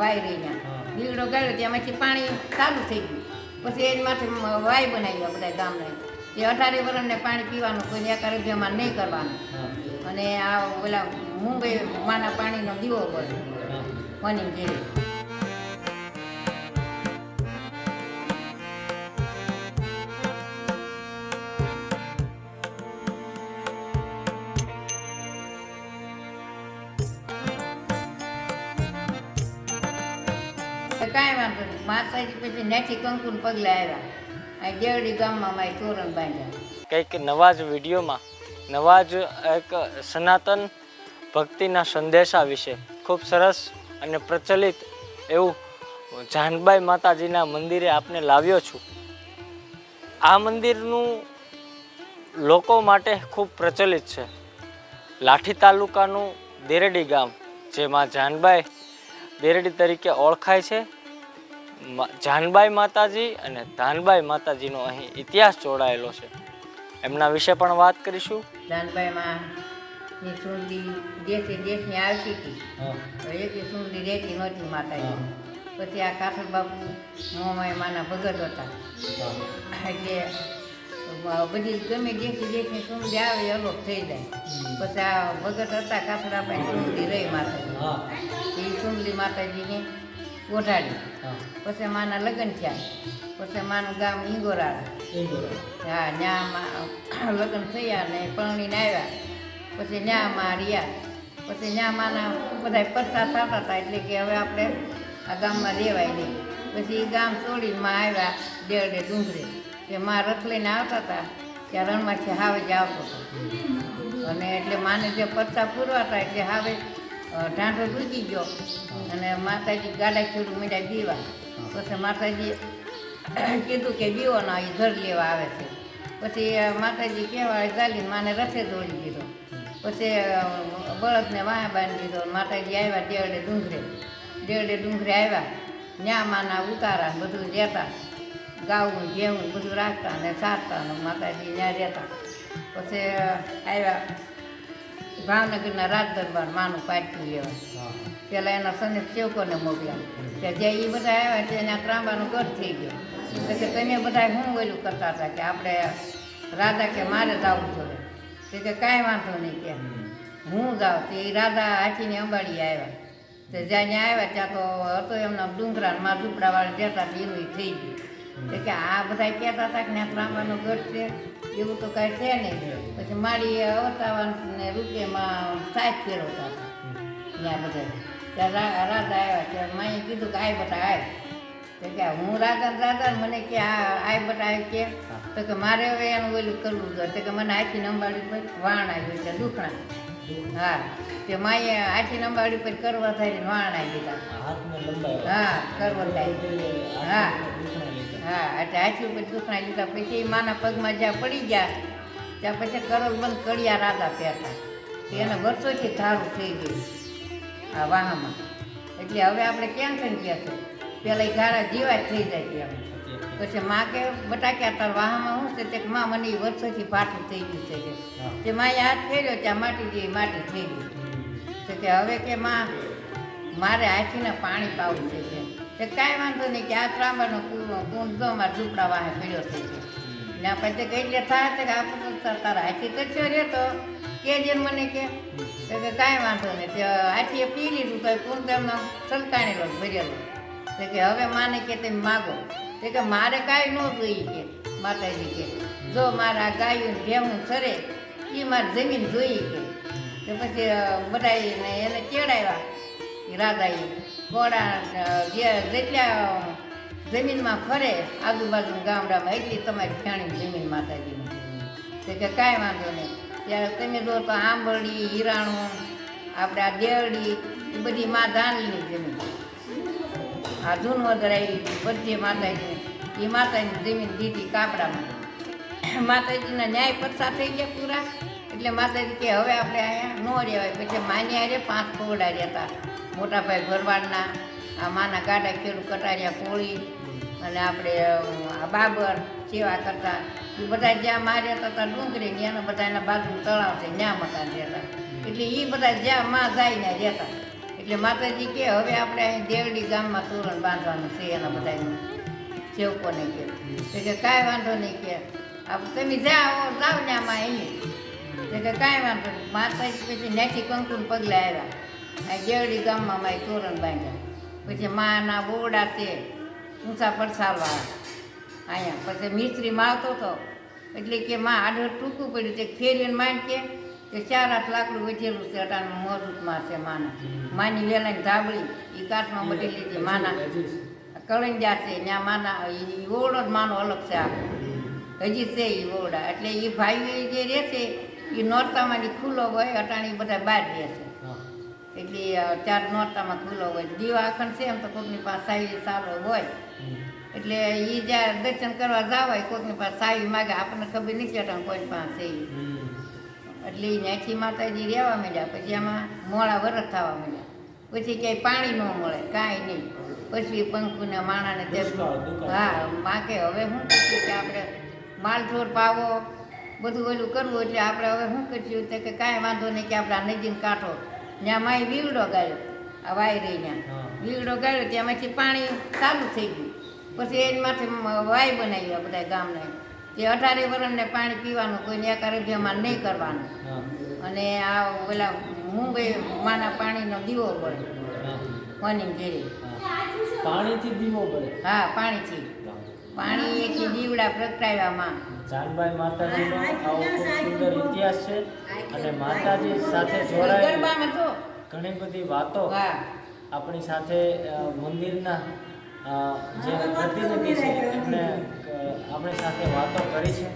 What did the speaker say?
Y રહીને બીગડો ગાળ્યો ત્યાંમાંથી પાણી ચાલુ થઈ ગયું. પછી એની માથે વાય બનાવ્યા બધા ગામના એ 18 વર્ષને પાણી પીવાનું કોઈ એકારેમાં નહીં કરવાનું. અને આ ઓલા મુંબઈ માના પાણીનો દીવો બોલે કોની જેવી. કાંઈ વાંધો નહીં. માતાજી પછી નેથી કંકુને પગલે આવ્યા. અહીં દેવડી ગામમાં મારી તોરણ બાંધ્યા. કંઈક નવા જ વિડીયોમાં નવા જ એક સનાતન ભક્તિના સંદેશા વિશે ખૂબ સરસ અને પ્રચલિત એવું જાનબાઈ માતાજીના મંદિરે આપને લાવ્યો છું. આ મંદિરનું લોકો માટે ખૂબ પ્રચલિત છે. લાઠી તાલુકાનું દેરડી ગામ જેમાં જાનબાઈ દેરડી તરીકે ઓળખાય છે. જાનબાઈ માતાજી અને ધાનબાઈ માતાજીનો અહીં ઇતિહાસ જોડાયેલો છે. એમના વિશે પણ વાત કરીશું. જાનબાઈમાં ની સુંદરી દેશની આવતી હતી તો એક સુંદરી રહેતી નહોતી માતાજી. પછી આ કાસર બાપુ મોમાય માના ભગત હતા એટલે બધી ગમે દેશની સુંદરી આવે એ અલોપ થઈ જાય. પછી આ ભગત હતા કાસરાભાઈ સુંદરી રહી માતાજી એ સુંદરી માતાજીને ઓઢાડી. પછી માના લગ્ન થયા. પછી માનું ગામ ઈંગોરા. હા ન્યામાં લગ્ન થયા ને પરણીને આવ્યા. પછી ન્યામાં રહ્યા. પછી ન્યામાના બધા પરસા થતા હતા એટલે કે હવે આપણે આ ગામમાં રહેવાય નહીં. પછી એ ગામ છોડીને માં આવ્યા દેરડે ડુંગરે. કે માં રથ લઈને આવતા હતા ત્યાં રણમાંથી હાવે જ આવતો હતો. અને એટલે માને જે પરસા પૂરવા હતા એટલે હાવે ઢાંઢો ડૂકી ગયો અને માતાજી ગાડા ખેડું મીડા દીવા. પછી માતાજી કીધું કે બીઓના એ ધર લેવા આવે છે. પછી માતાજી કહેવાય ચાલીને માને રથે દોડી દીધો. પછી બળદને વાયા બાંધી દીધો. માતાજી આવ્યા દેરડે ડુંગરે આવ્યા. ન્યા માના ઉતારા બધું રહેતા ગાવું ઘેવું બધું રાખતા અને સારતા અને માતાજી ત્યાં રહેતા. પછી આવ્યા ભાવનગરના રાજ દરબાર માનું પાટું લેવા. પેલા એના સને સેવકોને મોકલ્યા. ત્યાં જે એ બધા આવ્યા ત્યાં ત્રાંબાનું ઘર થઈ ગયું. તો કે તમે બધા શું ઓલું કરતા હતા કે આપણે રાધા કે મારે જવું જોઈએ. તે કે કાંઈ વાંધો નહીં કે હું જાઉં. તે એ રાધા હાથીને અંબાડી આવ્યા. તો જ્યાં ત્યાં આવ્યા ત્યાં તો હતો એમના ડુંગરા માં ઝૂંપડાવાળા જતા એનું થઈ ગયું. તો કે આ બધા કહેતા હતા કે ત્યાં ત્રાંબાનું ઘર છે એવું તો કાંઈ છે નહીં. પછી મારી અવતાવાને રૂપિયામાં સાહેબ ફેરવતા હતા ત્યાં બધા. ત્યાં રાધા આવ્યા ત્યાં માએ કીધું કે આય બટા આય. તો કે હું રાધા મને કે આય બટા આય કે. તો કે મારે હવે એનું ઓલું કરવું જોઈએ. તો કે મને આખી નંબાડી પર વાણ આવ્યું છે દુખણા. હા તે માએ આખી નંબાડી પર કરવા થાય વાણ આવી દીધા. હા કરવા થાય. હા હા એટલે આખી ઉપર દુખણા લીધા. પછી માના પગમાં જ્યાં પડી ગયા ત્યાં પછી કરોડબંધ કડિયા રાધા પહેરતા. એના વર્ષોથી ધારું થઈ ગયું આ વાહામાં. એટલે હવે આપણે કેમ થઈને ગયા છે પેલા ગાળા જીવા જ થઈ જાય ત્યાં. પછી માં કે બટાક્યા તાર વાહામાં શું છે તે માં મને એ વર્ષોથી પાઠું થઈ ગયું છે કે તે માએ હાથ ફેર્યો ત્યાં માટી જેવી માટી થઈ ગઈ. તો કે હવે કે માં મારે હાથીને પાણી પાવું છે કે તે કાંઈ વાંધો નહીં કે આ ત્રાંબાનો કુંડ જો મારા ઝૂંપડા વાહે પીડ્યો થઈ ગયો. ને પછી કે એટલે થાય છે કે આપણે તારા હાથી કરશો રે તો કે જે મને કે કાંઈ વાંધો નહીં. તે હાથીએ પી લીધું તો કુંડ એમનો સલકાણેલો ભરેલો. તો કે હવે માને કે તમે માગો. તો કે મારે કાંઈ ન જોઈએ કે માતાજી કે જો મારા ગાયું ભેવું સરે એ મારી જમીન જોઈએ કે. તો પછી બધાને એને ચેડાવ્યા એ રાધાએ ઘોડા જેટલા જમીનમાં ફરે આજુબાજુ ગામડામાં એટલી તમારી ફેણી જમીન માતાજીની. તો કે કાંઈ વાંધો નહીં. ત્યારે તમે જો તો આંબરડી હિરાણું આપણે આ દેરડી એ બધી મા ધાનની જમીન. આ જૂનવદર આવી બધી માતાજી એ માતાજીની જમીન દીધી કાપડામાં. માતાજીના ન્યાય પરસા થઈ ગયા પૂરા. એટલે માતાજી કે હવે આપણે અહીંયા ન રહેવાય. પછી માન્યા રે 5 કોરડા રહેતા. મોટાભાઈ ભરવાડના આ માના ગાડા ખેડૂ કટારિયા કોળી અને આપણે આ બાબર સેવા કરતા એ બધા જ્યાં માં રહેતા હતા ડુંગરી ને એના બધા એના બાજુ તળાવ છે ત્યાં મકાન રહેતા. એટલે એ બધા જ્યાં માં જાય ત્યાં રહેતા. એટલે માતાજી કે હવે આપણે અહીં દેવડી ગામમાં તોરણ બાંધવાનું છે એના બધાનું સેવકોને કે કાંઈ વાંધો નહીં કે તમે જાઓ ને આમાં એની કે કાંઈ વાંધો નહીં. માતાજી પછી ત્યાંથી કંકુન પગલે આવ્યા અહીં દેવડી ગામમાં મારી તોરણ બાંધ્યા. પછી માના બોરડા છે ઊંચા પડસાલવાળા અહીંયા. પછી મિસ્ત્રીમાં આવતો હતો એટલે કે માં આડર ટૂંકું પડ્યું તે ખેરીને માંડ કે 4 હાથ લાકડું વેચેલું છે અટાણું મોજૂદમાં છે માના. માની વેલાની ધાબળી એ કાચમાં બધી લીધી માના કળંજા છે ત્યાં માના એ ઓરડો જ માનો અલગ છે આખો હજી છે એ ઓરડા. એટલે એ ભાઈઓ જે રહેશે એ નોરતામાં ખુલ્લો હોય અટાણી બધા બહાર રહેશે એટલે 4 નોરતામાં ખુલ્લો હોય. દીવા અખંડ છે એમ તો કોઈકની પાસે સાવી સારો હોય એટલે એ જ્યાં દર્શન કરવા જવાય કોઈકની પાસે સાવી માગે આપણને ખબર નથી અટાણ કોઈની પાસે એટલે એ ત્યાંથી માતાજી રહેવા માંડ્યા. પછી એમાં મોડા વરસ થવા માંડ્યા. પછી ક્યાંય પાણી ન મળે કાંઈ નહીં. પછી પંખુને માણાને હા માગે હવે શું કરીશું કે આપણે માલઢોર પાવો બધું ઓલું કરવું એટલે આપણે હવે શું કરીશું તો કે કાંઈ વાંધો નહીં કે આપણે આ નદીને કાંઠો ત્યાં માય વીવડો ગાળ્યો આ વાય રહી ત્યાં વીવડો ગાળ્યો ત્યાંમાંથી પાણી ચાલુ થઈ ગયું. પછી એની માથે વાય બનાવ્યા બધા ગામને તે 18 વર્ષને પાણી પીવાનું કોઈને એકારેભ્યમાં નહીં કરવાનું. અને આ ઓલા મુંબઈ માના પાણીનો દીવો પડે કોની ઘેરે પાણીથી દીવો પડે. હા પાણીથી પાણી એથી દીવડા પ્રગટાવ્યામાં. જાનબાઈ માતાજીનો આવો ખૂબ સુંદર ઇતિહાસ છે અને માતાજી સાથે જોડાયેલી ગરબામાં તો ઘણી બધી વાતો હા આપણી સાથે મંદિરના જે પ્રતિનિધિ છે એમણે આપણી સાથે વાતો કરી છે.